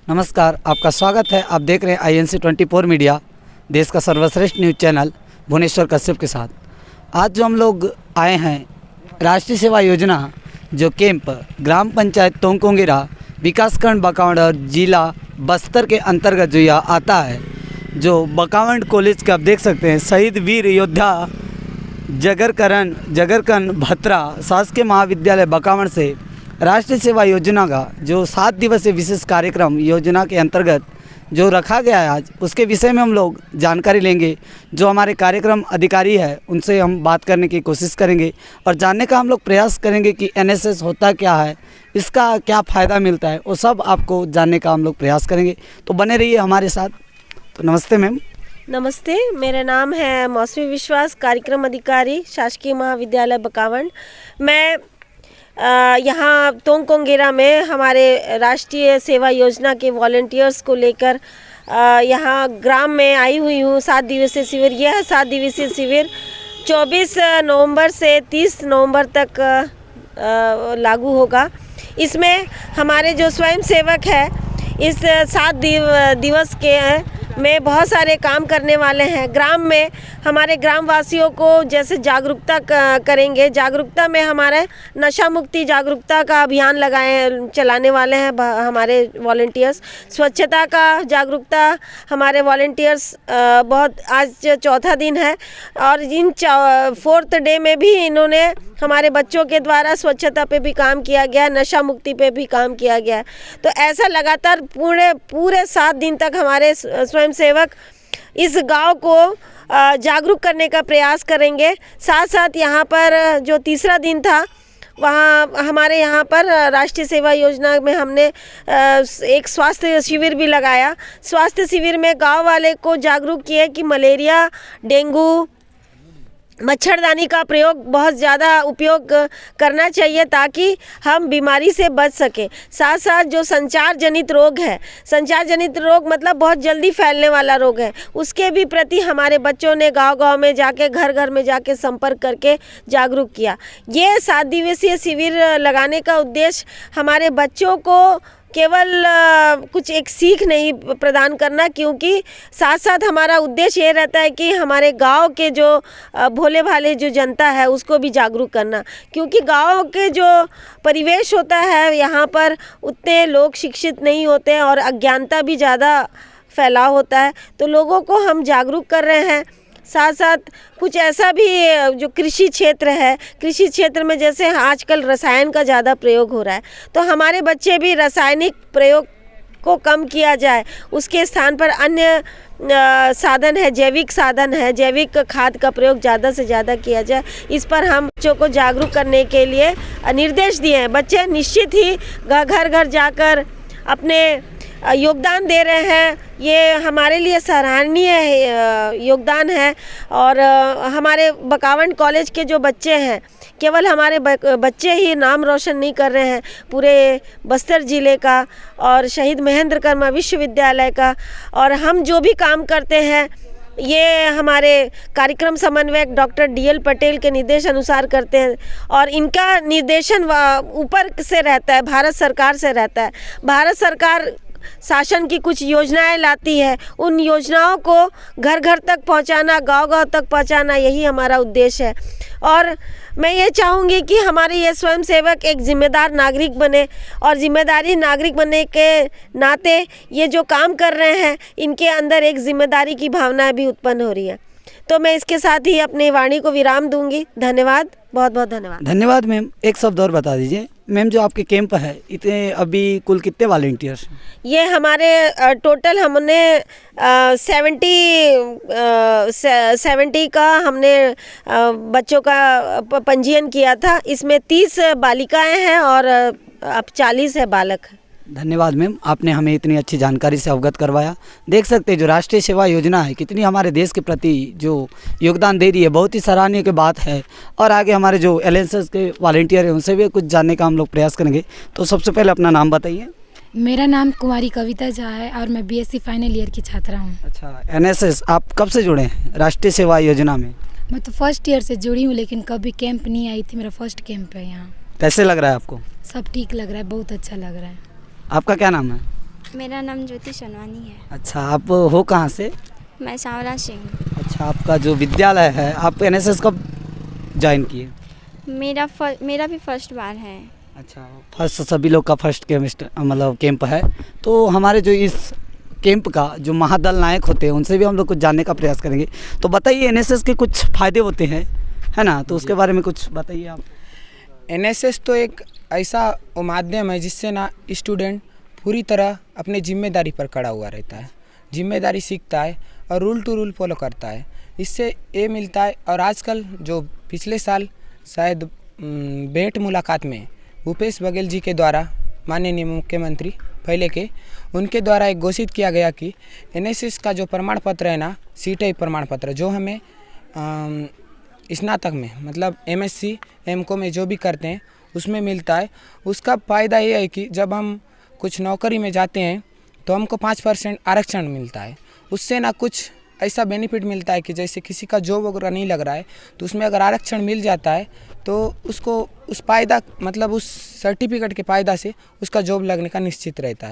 नमस्कार, आपका स्वागत है। आप देख रहे हैं INC24 मीडिया, देश का सर्वश्रेष्ठ न्यूज़ चैनल भुवनेश्वर कश्यप के साथ। आज जो हम लोग आए हैं राष्ट्रीय सेवा योजना जो कैंप ग्राम पंचायत तोंगकोंगेरा विकासखंड बकावंड और जिला बस्तर के अंतर्गत जो यह आता है, जो बकावंड कॉलेज का आप देख सकते हैं शहीद वीर योद्धा जगरकन भत्रा शासकीय महाविद्यालय बकावंड से राष्ट्रीय सेवा योजना का जो 7 दिवसीय विशेष कार्यक्रम योजना के अंतर्गत जो रखा गया है आज, उसके विषय में हम लोग जानकारी लेंगे। जो हमारे कार्यक्रम अधिकारी है उनसे हम बात करने की कोशिश करेंगे और जानने का हम लोग प्रयास करेंगे कि NSS होता क्या है, इसका क्या फ़ायदा मिलता है, वो सब आपको जानने का हम लोग प्रयास करेंगे। तो बने रहिए हमारे साथ। तो नमस्ते मैम। नमस्ते, मेरा नाम है मौसमी विश्वास, कार्यक्रम अधिकारी शासकीय महाविद्यालय बकावंड। मैं यहाँ तोंगकोंगेरा में हमारे राष्ट्रीय सेवा योजना के वॉलंटियर्स को लेकर यहाँ ग्राम में आई हुई हूँ। 7 दिवसीय शिविर, यह 7 दिवसीय शिविर 24 नवंबर से 30 नवंबर तक लागू होगा। इसमें हमारे जो स्वयं सेवक है इस 7 दिवस के में बहुत सारे काम करने वाले हैं। ग्राम में हमारे ग्रामवासियों को जैसे जागरूकता करेंगे। जागरूकता में हमारे नशा मुक्ति जागरूकता का अभियान चलाने वाले हैं हमारे वॉलंटियर्स। स्वच्छता का जागरूकता हमारे वॉलंटियर्स बहुत, आज 4था दिन है और इन 4th डे में भी इन्होंने हमारे बच्चों के द्वारा स्वच्छता पे भी काम किया गया, नशा मुक्ति पे भी काम किया गया। तो ऐसा लगातार पूरे 7 दिन तक हमारे स्वयंसेवक इस गांव को जागरूक करने का प्रयास करेंगे। साथ साथ यहाँ पर जो 3रा दिन था, वहाँ हमारे यहाँ पर राष्ट्रीय सेवा योजना में हमने एक स्वास्थ्य शिविर भी लगाया। स्वास्थ्य शिविर में गांव वाले को जागरूक किए कि मलेरिया, डेंगू, मच्छरदानी का प्रयोग बहुत ज़्यादा उपयोग करना चाहिए ताकि हम बीमारी से बच सकें। साथ साथ जो संचार जनित रोग है, संचार जनित रोग मतलब बहुत जल्दी फैलने वाला रोग है, उसके भी प्रति हमारे बच्चों ने गांव-गांव में जाके, घर-घर में जाके संपर्क करके जागरूक किया। ये 7 दिवसीय शिविर लगाने का उद्देश्य हमारे बच्चों को केवल कुछ एक सीख नहीं प्रदान करना, क्योंकि साथ साथ हमारा उद्देश्य ये रहता है कि हमारे गांव के जो भोले भाले जो जनता है उसको भी जागरूक करना। क्योंकि गांव के जो परिवेश होता है यहाँ पर उतने लोग शिक्षित नहीं होते हैं और अज्ञानता भी ज़्यादा फैलाव होता है, तो लोगों को हम जागरूक कर रहे हैं। साथ साथ कुछ ऐसा भी जो कृषि क्षेत्र है, कृषि क्षेत्र में जैसे आजकल रसायन का ज़्यादा प्रयोग हो रहा है, तो हमारे बच्चे भी रासायनिक प्रयोग को कम किया जाए, उसके स्थान पर अन्य साधन है, जैविक साधन है, जैविक खाद का प्रयोग ज़्यादा से ज़्यादा किया जाए। इस पर हम बच्चों को जागरूक करने के लिए निर्देश दिए हैं। बच्चे निश्चित ही घर घर जाकर अपने योगदान दे रहे हैं। ये हमारे लिए सराहनीय योगदान है। और हमारे बकावंड कॉलेज के जो बच्चे हैं, केवल हमारे बच्चे ही नाम रोशन नहीं कर रहे हैं, पूरे बस्तर ज़िले का और शहीद महेंद्र कर्मा विश्वविद्यालय का। और हम जो भी काम करते हैं ये हमारे कार्यक्रम समन्वयक डॉक्टर DL पटेल के निर्देश अनुसार करते हैं और इनका निर्देशन ऊपर से रहता है, भारत सरकार से रहता है। भारत सरकार शासन की कुछ योजनाएं लाती है, उन योजनाओं को घर घर तक पहुंचाना, गांव-गांव तक पहुंचाना, यही हमारा उद्देश्य है। और मैं ये चाहूँगी कि हमारे ये स्वयंसेवक एक जिम्मेदार नागरिक बने और जिम्मेदारी नागरिक बनने के नाते ये जो काम कर रहे हैं इनके अंदर एक जिम्मेदारी की भावना भी उत्पन्न हो रही है। तो मैं इसके साथ ही अपनी वाणी को विराम दूंगी। धन्यवाद, बहुत बहुत धन्यवाद। धन्यवाद मैम। एक शब्द और बता दीजिए मैम, जो आपके कैंप है इतने अभी कुल कितने वॉलंटियर्स? ये हमारे टोटल हमने 70 का हमने बच्चों का पंजीयन किया था। इसमें 30 बालिकाएं हैं और अब 40 है बालक। धन्यवाद मैम, आपने हमें इतनी अच्छी जानकारी से अवगत करवाया। देख सकते हैं जो राष्ट्रीय सेवा योजना है कितनी हमारे देश के प्रति जो योगदान दे रही है, बहुत ही सराहनीय की बात है। और आगे हमारे जो LNS के वॉलंटियर हैं उनसे भी कुछ जानने का हम लोग प्रयास करेंगे। तो सबसे पहले अपना नाम बताइए। मेरा नाम कुमारी कविता झा है और मैं BSc फाइनल ईयर की छात्रा हूँ। अच्छा, NSS आप कब से जुड़े हैं राष्ट्रीय सेवा योजना में? मैं तो फर्स्ट ईयर से जुड़ी हूँ, लेकिन कभी कैंप नहीं आई थी। मेरा फर्स्ट कैंप है यहाँ। कैसे लग रहा है आपको? सब ठीक लग रहा है, बहुत अच्छा लग रहा है। आपका क्या नाम है? मेरा नाम ज्योति सोनवानी है। अच्छा, आप हो कहाँ से? मैं सांवला से हूँ। अच्छा, आपका जो विद्यालय है, आप एनएसएस कब ज्वाइन किए? मेरा भी फर्स्ट बार है। अच्छा, फर्स्ट सभी लोग का फर्स्ट मतलब कैंप है। तो हमारे जो इस कैंप का जो महादल नायक होते हैं उनसे भी हम लोग कुछ जानने का प्रयास करेंगे। तो बताइए, एनएसएस के कुछ फ़ायदे होते हैं, है ना? तो उसके बारे में कुछ बताइए आप। एनएसएस तो एक ऐसा माध्यम है जिससे ना स्टूडेंट पूरी तरह अपने जिम्मेदारी पर खड़ा हुआ रहता है, जिम्मेदारी सीखता है और रूल टू रूल फॉलो करता है। इससे ये मिलता है। और आजकल जो पिछले साल शायद भेंट मुलाकात में भूपेश बघेल जी के द्वारा, माननीय मुख्यमंत्री पहले के, उनके द्वारा एक घोषित किया गया कि एनएसएस का जो प्रमाण पत्र है ना, सीटे प्रमाण पत्र जो हमें स्नातक में मतलब एमएससी एमकॉम में जो भी करते हैं उसमें मिलता है। उसका फ़ायदा ये है कि जब हम कुछ नौकरी में जाते हैं तो हमको 5% आरक्षण मिलता है। उससे ना कुछ ऐसा बेनिफिट मिलता है कि जैसे किसी का जॉब वगैरह नहीं लग रहा है तो उसमें अगर आरक्षण मिल जाता है तो उसको उस फ़ायदा मतलब उस सर्टिफिकेट के फ़ायदा से उसका जॉब लगने का निश्चित रहता है।